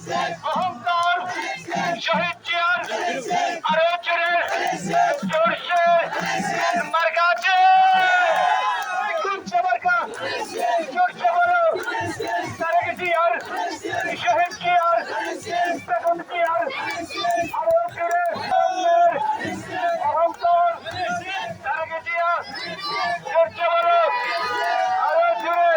অহংকার শহীদ জিয়ার আরো জোরে জোরসে মার্কা আছে কোনছে মার্কা জোরসে বলো তারেক জিয়ার শহীদ জিয়ার বেগম জিয়ার আরো জোরে অহংকার তারেক জিয়া জোরসে বলো আরো জোরে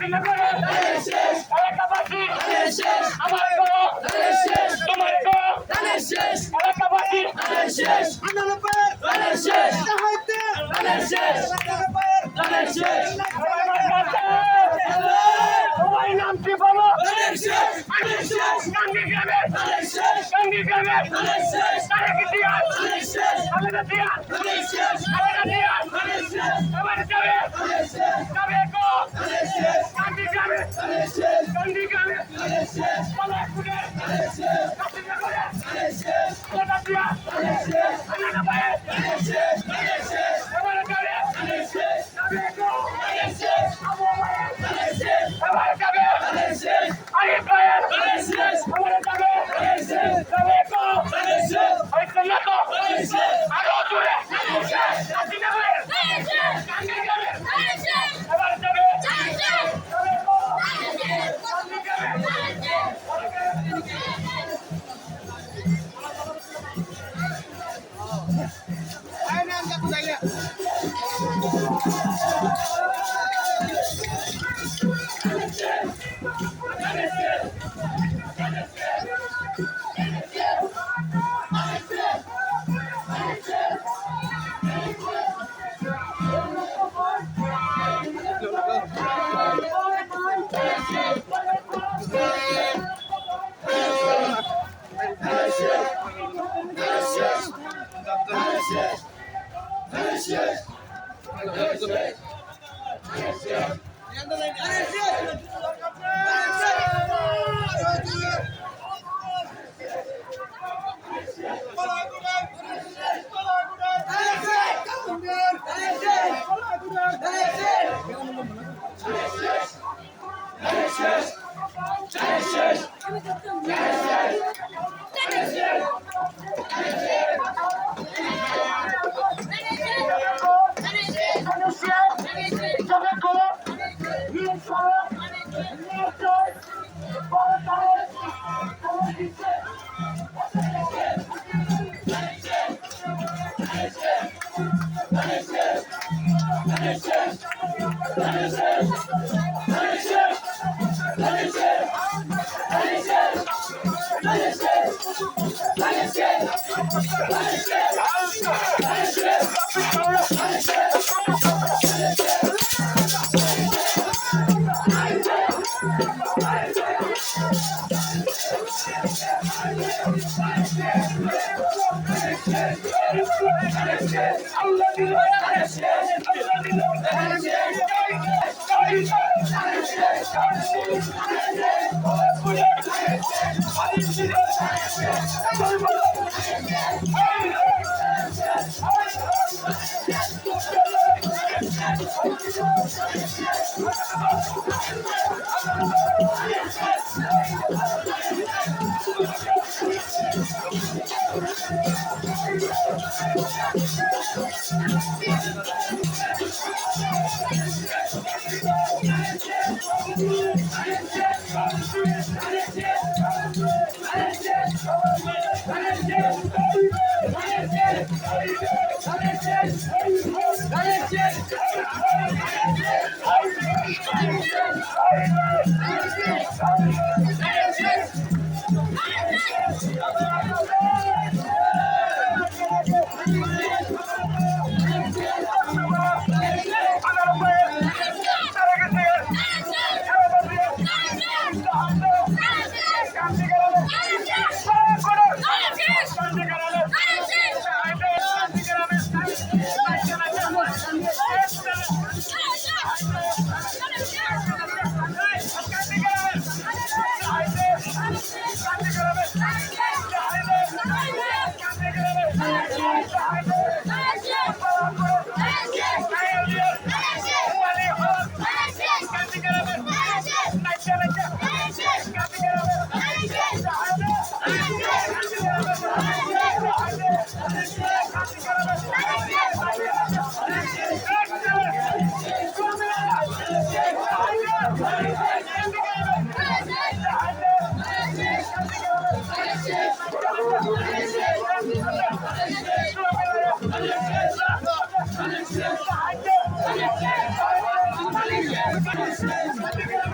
না করে এলাকাবাসী আমার গো তোমার গো এলাকাবাসী তোমার নাম কি বলো গান্ধী গ্রামের তারেক জিয়া খালেদা জিয়া এবার যাবে গো গান্ধী গ্রামের পলাশপুরের কাশীনগরের খালেদা জিয়া খালেদা ভাইয়ের এবার যাবে গো আবু ভাইয়ের এবার যাবে আরিফ ভাইয়ের এবার যাবে গো হয়তো না তো আরো জোরে কাশীনগরের গান্ধী গ্রামের এবার যাবে গো গান্ধী গ্রামের Thank you.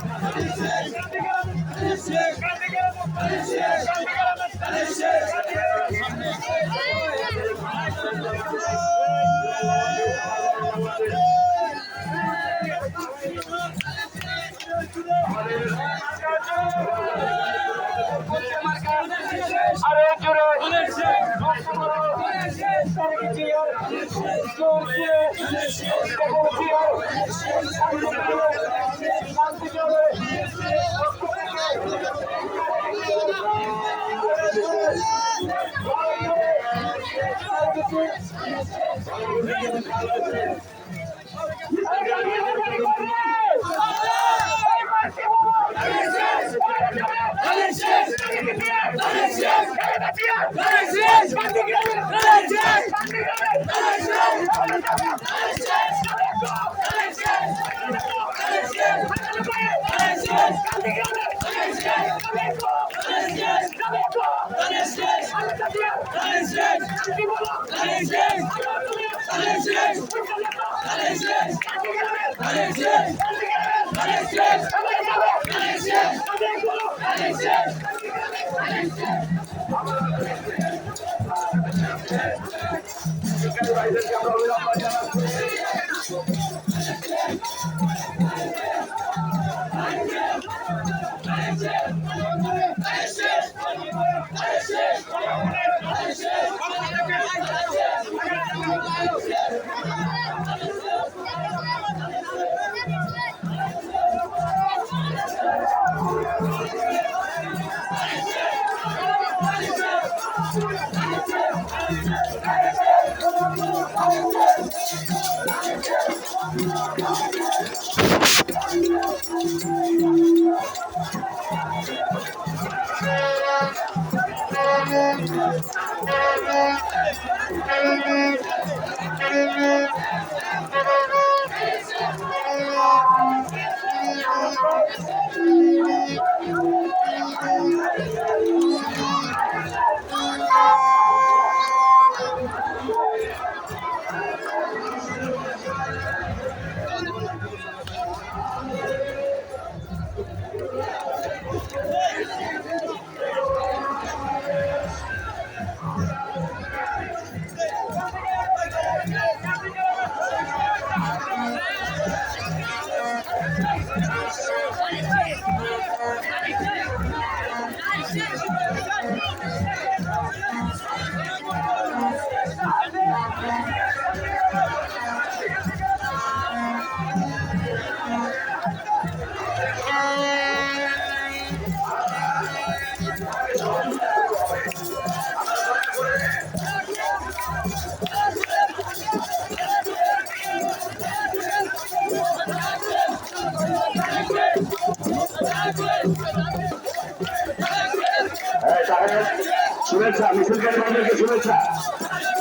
শুভেচ্ছা মিছিলকারী ভাইদেরকে শুভেচ্ছা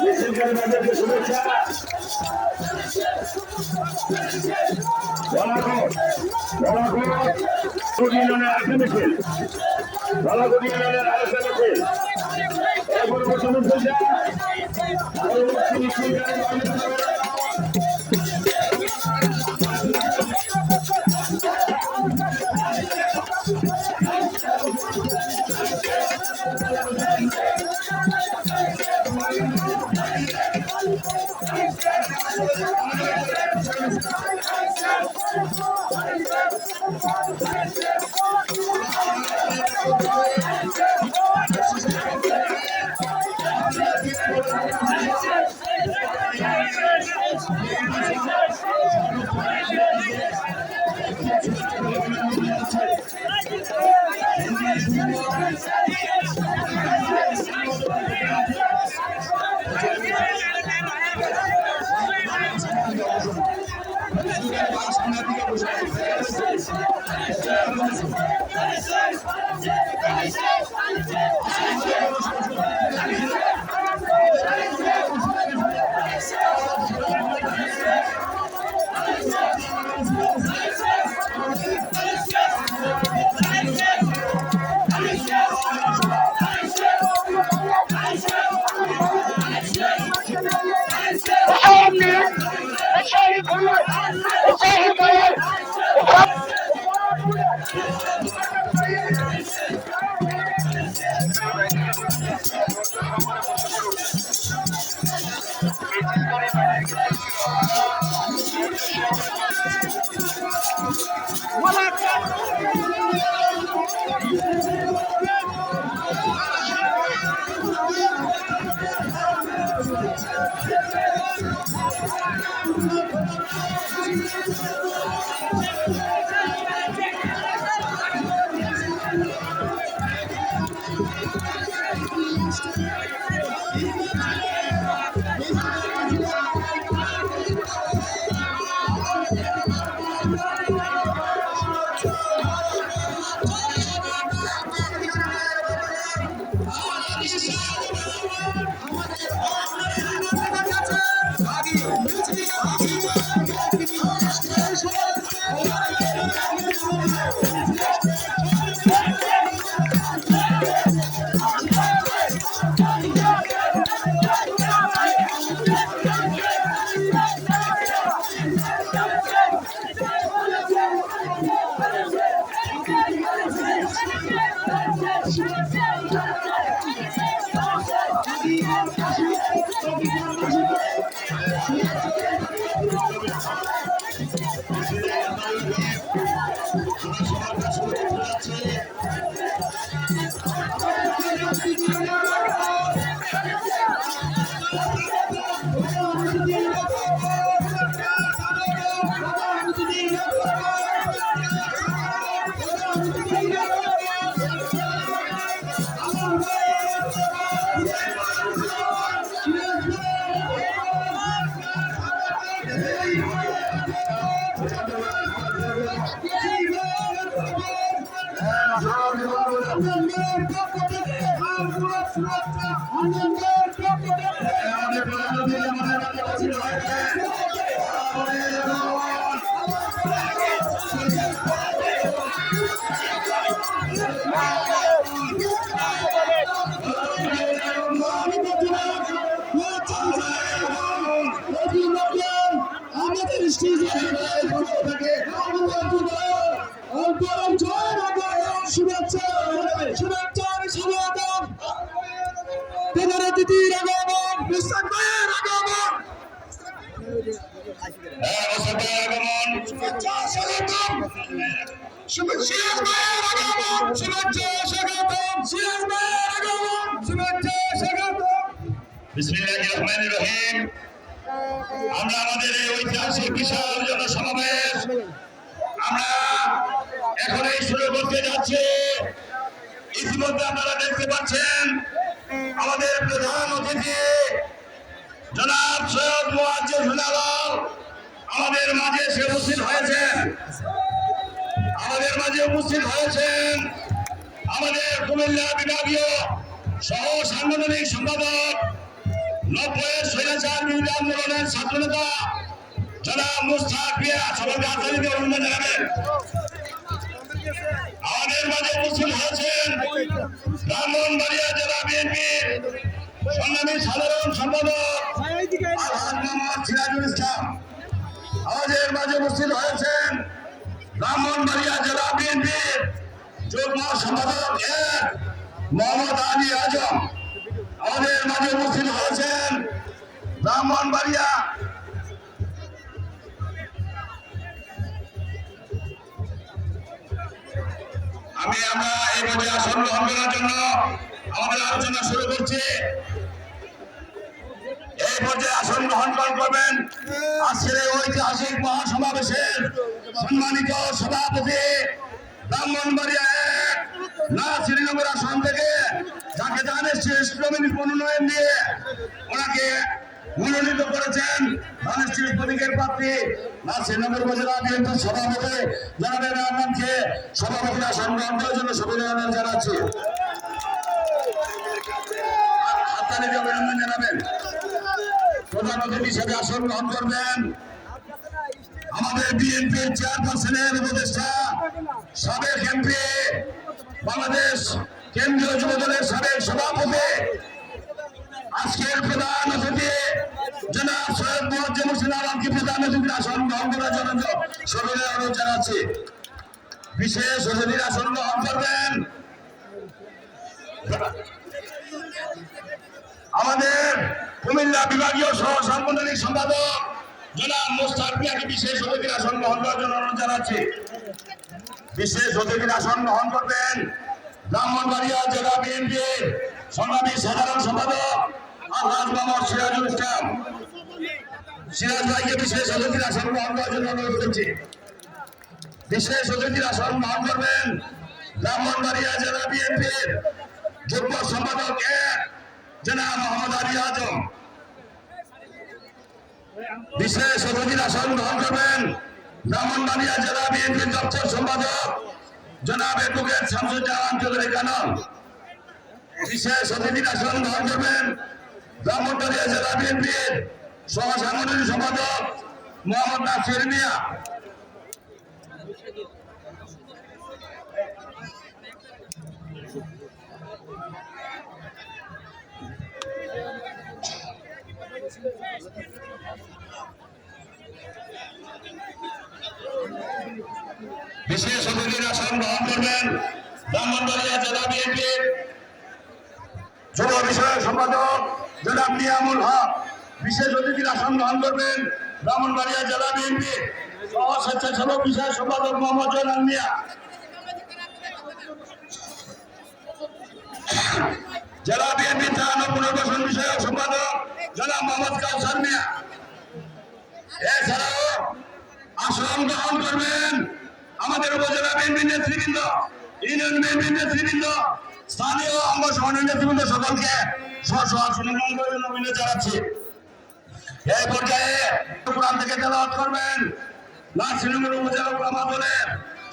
মিছিলকারী ভাইদেরকে শুভেচ্ছা ইউনিয়নের আরেকটা মিছিল ধলাকুটি ইউনিয়নের আরেকটা মিছিল এর পরবর্তী মিছিলটা বিসমিল্লাহিররহমানিররহিম। আমরা আমাদের এই ঐতিহাসিক বিশাল জনসমাবেশ আমরা এখনই শুরু করতে যাচ্ছি। ইতিমধ্যে আপনারা দেখতে পাচ্ছেন আমাদের প্রধান অতিথি জনাব সৈয়দ মুয়াজ্জেজুল আলম আমাদের মাঝে উপস্থিত হয়েছেন। আমাদের কুমিল্লা বিভাগীয় সহ সাংগঠনিক সম্পাদক 90-এর স্বৈরাচার বিরোধী আন্দোলনের ছাত্রনেতা জনাব মুস্তাক মিয়া, সবাইকে আন্তরিক অভিনন্দন জানাবেন। আমাদের মাঝে উপস্থিত হয়েছেন ব্রাহ্মণবাড়িয়া জেলা বিএনপির সংগ্রামী সাধারণ সম্পাদক আলহাজ মোহাম্মদ সিরাজুল ইসলাম। আমাদের মাঝে উপস্থিত হয়েছেন ব্রাহ্মণবাড়িয়া জেলা বিএনপির যুগ্ম সম্পাদক মোহাম্মদ আলী আজম। আমাদের মাঝে উপস্থিত হয়েছেন ব্রাহ্মণবাড়িয়া আমরা এই পর্যায়ে আসন গ্রহণ করার জন্য আমাদের আলোচনা শুরু করছি। এই পর্যায়ে আসন গ্রহণ করবেন আজকের এই ঐতিহাসিক মহাসমাবেশের সম্মানিত সভাপতি ব্রাহ্মণবাড়িয়া 1 না শ্রীনগর আসন থেকে যাকে দানের শেষ মনোনয়ন দিয়ে ওনাকে মনোনীত করেছেন দানের শেষ প্রতীকের প্রার্থী না শ্রীনগর উপজেলা বিএনপির সভাপতি জনাব রহমানকে সভাপতি আসন গ্রহণ করার জন্য অভিনন্দন জানাচ্ছি। হাততালিতে অভিনন্দন জানাবেন। প্রধান অতিথি হিসেবে আসন গ্রহণ করবেন আমাদের বিএনপির চেয়ারপারসনের উপদেষ্টা সাবেক এমপি বাংলাদেশ কেন্দ্রীয় যুব দলের সাবেক সভাপতি আজকের প্রধান অতিথি জনাব সৈয়দ মুয়াজ্জেজুল আলমকে প্রধান অতিথির আসন গ্রহণ করার জন্য সকলের অনুরোধ জানাচ্ছি। বিশেষ অতিথির আসন গ্রহণ করবেন আমাদের কুমিল্লা বিভাগীয় সহ সাংগঠনিক সম্পাদক জনাব মুস্তাক মিয়াকে বিশেষ অতিথির আসন গ্রহণ করার জন্য অনুরোধ জানাচ্ছি। বিশেষ অতিথির আসন গ্রহণ করবেন ব্রাহ্মণবাড়িয়া জেলা বিএনপির সংগ্রামী সাধারণ সম্পাদক আলহাজ মোহাম্মদ সিরাজুল ইসলাম। সিরাজ ভাইকে বিশেষ অতিথির আসন গ্রহণ করার জন্য অনুরোধ করছি। বিশেষ অতিথির আসন গ্রহণ করবেন ব্রাহ্মণবাড়িয়া জেলা বিএনপির যুগ্ম সম্পাদক জনাব মোহাম্মদ আলী আজম। বিশেষ অতিথির আসন গ্রহণ করবেন ব্রাহ্মণবাড়িয়া জেলা বিএনপির দপ্তর সম্পাদক জনাব অ্যাডভোকেট শামসুজ্জামান চৌধুরী কানন। বিশেষ অতিথির আসন গ্রহণ করবেন ব্রাহ্মণবাড়িয়া জেলা বিএনপির সহ সাংগঠনিক সম্পাদক মোহাম্মদ নাসির মিয়া। বিশেষ অতিথির আসন গ্রহণ করবেন ব্রাহ্মণবাড়িয়া জেলা বিএনপির যুব বিষয়ক সম্পাদক জনাব নিয়ামুল হক। বিশেষ অতিথির আসন গ্রহণ করবেন ব্রাহ্মণবাড়িয়া জেলা বিএনপির সহ স্বেচ্ছাসেবক বিষয়ক সম্পাদক মোহাম্মদ জয়নাল মিয়া। জেলা বিএনপি ত্রাণ ও পুনর্বাসন বিষয়ক সম্পাদক জনাব মোহাম্মদ কাউসার মিয়া। এছাড়াও আসন গ্রহণ করবেন আমাদের উপজেলা বিএনপি নেতৃবৃন্দ, ইউনিয়ন বিএনপি নেতৃবৃন্দ, স্থানীয় অঙ্গ সংগঠনের নেতৃবৃন্দ সকলকে স্ব আসনে গ্রহণ করার জন্য অনুরোধ জানাচ্ছি। এই পর্যায়ে কোরআন থেকে তেলাওয়াত করবেন নাসিরনগর উপজেলা ওলামা দলের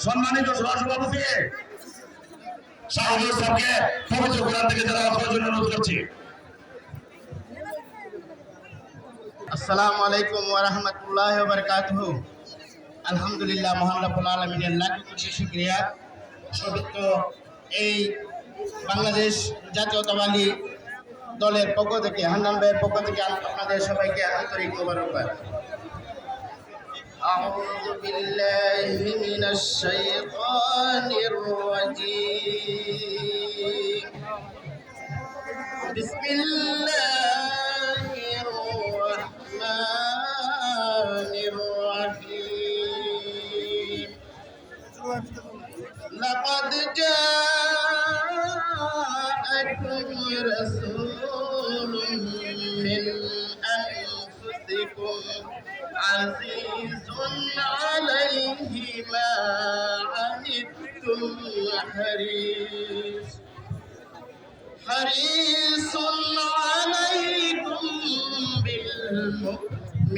সম্মানিত সহসভাপতি শাহরুল সাহেবকে পবিত্র কোরআন থেকে তেলাওয়াত করার জন্য অনুরোধ করছি। আসসালামু আলাইকুম ওয়া রাহমাতুল্লাহি ওয়া বারাকাতুহু। আলহামদুলিল্লাহ, মহান রব্বুল আলামিনের লাখ কোটি শুকরিয়া। পবিত্র এই বাংলাদেশ জাতীয়তাবাদী দলের পক্ষ থেকে, হান্নান ভাইয়ের পক্ষ থেকে আপনাদের সবাইকে আন্তরিক মোবারকবাদ। আউযু বিল্লাহি মিনাশ শাইতানির রাজীম। বিসমিল্লাহির রাহমানির রাহিম। লাকাদ জাআকুম রাসূলুম মিন আনফুসিকুম আজিজুন আলাইহি মা আনিতুম حريص عليكم بالمؤمنين